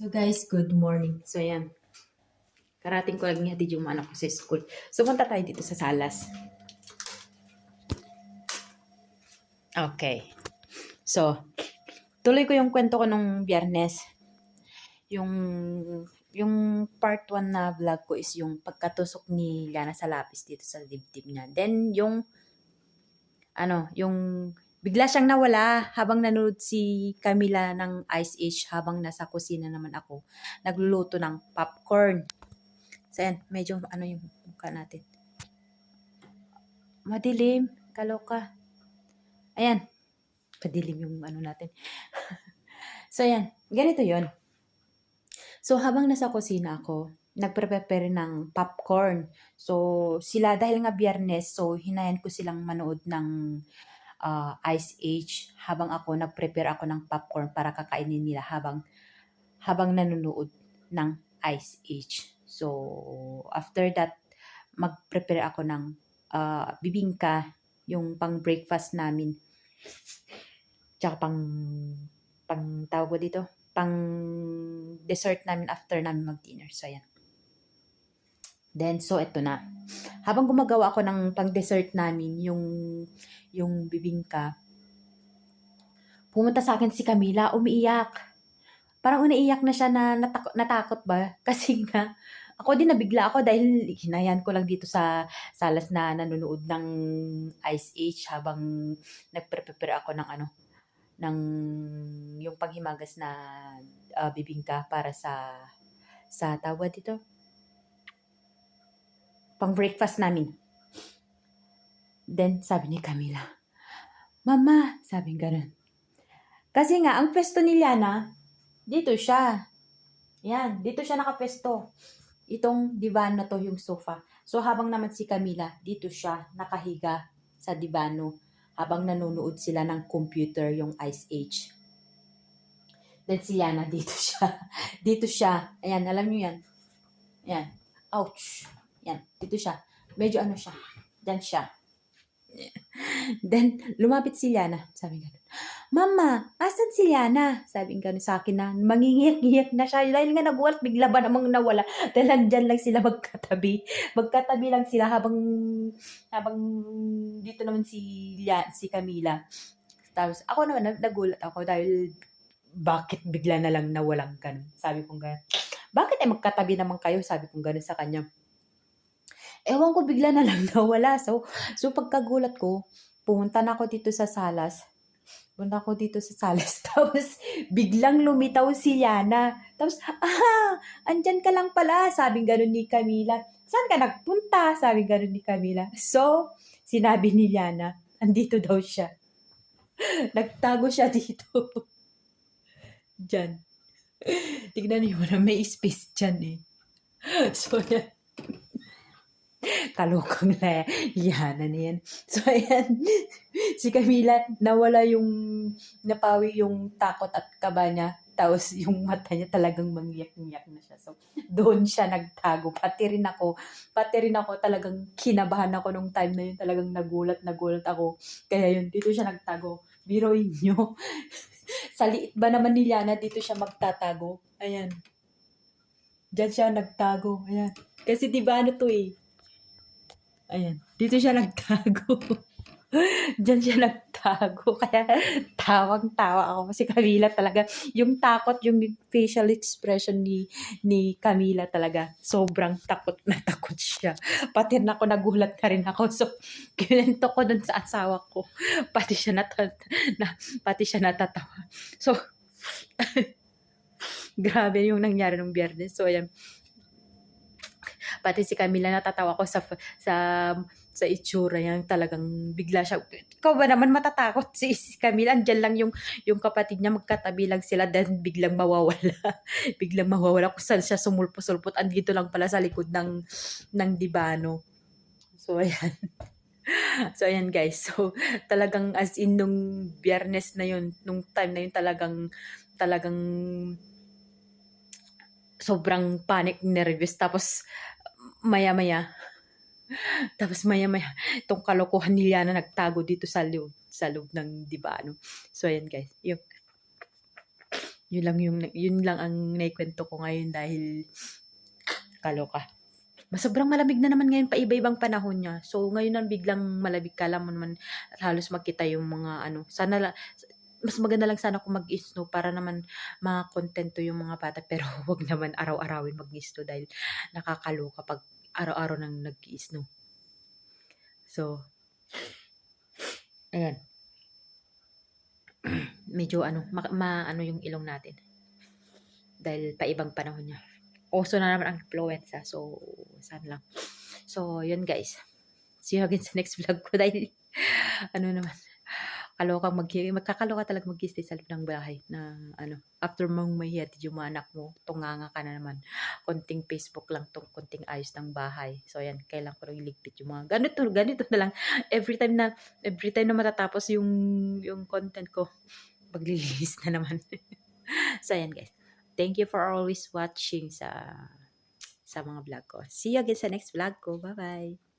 So guys, good morning. So ayan, karating ko lang hatid yung anak ko sa school. So punta tayo dito sa Salas. Okay. So, tuloy ko yung kwento ko nung Biyernes. Yung yung part 1 na vlog ko is yung pagkatusok ni Liana sa lapis dito sa dibdib niya. Then yung yung bigla siyang nawala habang nanood si Camila ng Ice Age habang nasa kusina naman ako nagluluto ng popcorn. So ayan, medyo yung mukha natin. Madilim, kaloka. Ayan, padilim yung natin. So ayan, ganito yon. So habang nasa kusina ako, nagprepare ng popcorn. So sila dahil nga Biyernes, so hinayan ko silang manood ng Ice Age habang ako nagprepare ako ng popcorn para kakainin nila habang nanonood ng Ice Age. So after that, magprepare ako ng bibingka, yung pang breakfast namin. Tsaka pang tawag ko dito, pang dessert namin after namin mag-dinner. So, ayan. Then, so, eto na. Habang gumagawa ako ng pang-dessert namin, yung bibingka, pumunta sa akin si Camila, umiiyak. Parang umiiyak na siya na natakot ba? Kasi nga, ako din nabigla ako dahil hinayan ko lang dito sa salas na nanonood ng Ice Age habang nagprepare ako ng yung panghimagas na bibingka para sa tawag dito, pang breakfast namin. Then sabi ni Camila, "Mama," sabi gano'n. Kasi nga ang pwesto ni Liana, dito siya. Yan, dito siya nakapwesto. Itong divan na to, yung sofa. So habang naman si Camila, dito siya nakahiga sa divano habang nanonood sila ng computer, yung Ice Age. Then si Liana, dito siya. Dito siya. Ayan, alam niyo yan. Ayan. Ouch. Yan, dito siya. Medyo siya. Diyan siya. Then, lumapit si Liana. Sabi gano'n, "Mama, asan si Liana?" Sabi gano'n sa akin na mangingiyak-ngiyak na siya. Dahil nga nagulat, bigla ba namang nawala. Dahil nandyan lang sila magkatabi. Magkatabi lang sila habang dito naman si Camila. Tapos, ako naman, nagulat ako dahil bakit bigla na lang nawalang gano'n. Sabi kong gano'n. "Bakit magkatabi naman kayo?" Sabi kong gano'n sa kanya. Ewan ko, bigla na lang nawala. So pagkagulat ko, pumunta na ako dito sa Salas. Tapos biglang lumitaw si Liana. Tapos, andyan ka lang pala. Sabi gano'n ni Camila. "Saan ka nagpunta?" Sabi gano'n ni Camila. So, sinabi ni Liana, andito daw siya. Nagtago siya dito. Diyan. Tignan niyo na may space dyan eh. So, yan. Kalokang Liana na yan. So, ayan. Si Camila, napawi yung takot at kaba niya. Tapos, yung mata niya talagang mangyak-ngyak na siya. So, doon siya nagtago. Pati rin ako talagang kinabahan ako nung time na yun. Talagang nagulat ako. Kaya yun, dito siya nagtago. Biruin nyo. Sa liit ba naman ni Liana, dito siya magtatago. Ayan. Diyan siya nagtago. Ayan. Kasi diba to eh. Ayan. Dito siya nagtago. Diyan siya nagtago. Kaya tawang-tawa ako. Kasi Camila talaga, yung takot, yung facial expression ni Camila talaga, sobrang takot na takot siya. Pati na ako, nagulat na rin ako. So, kinento ko dun sa asawa ko. Pati siya natatawa. So, grabe yung nangyari nung Biyernes. So, ayan. Pati si Camila natatawa ko sa itsura niya, talagang bigla siya. Ikaw ba naman matatakot? Si Camila, andyan lang yung kapatid niya, magkatabi lang sila, then biglang mawawala. Biglang mawawala kung saan siya sumulpot-sulpot. Andito lang pala sa likod ng dibano. So, ayan. So, ayan guys. So, talagang as in nung Biyernes na yun, nung time na yun, talagang sobrang panic, nervous. Tapos, maya-maya, itong kalokohan ni Liana nagtago dito sa loob ng divano. So, ayan guys. Yun lang ang naikwento ko ngayon dahil kaloka. Sobrang malamig na naman ngayon, paiba-ibang panahon niya. So, ngayon ang biglang malamig, kala mo naman halos makita yung mga ano. Mas maganda lang sana kung mag-snow para naman makontento yung mga bata. Pero wag naman araw-arawin mag-snow dahil nakakaloka pag araw-araw nang nag-snow. So, ayan. Medyo ano yung ilong natin. Dahil paibang panahon niya. Uso na naman ang influenza. So, sana lang. So, yun guys. See you again sa next vlog ko dahil ano naman, magkakaloka talaga mag-stay sa loob ng bahay na after mong mahihatid yung mga anak mo, tunganga ka na naman. Konting Facebook lang tong konting ayos ng bahay. So, ayan, kailangan ko lang iligpit yung mga ganito na lang. Every time na matatapos yung content ko, maglilinis na naman. So, ayan guys. Thank you for always watching sa mga vlog ko. See you again sa next vlog ko. Bye-bye!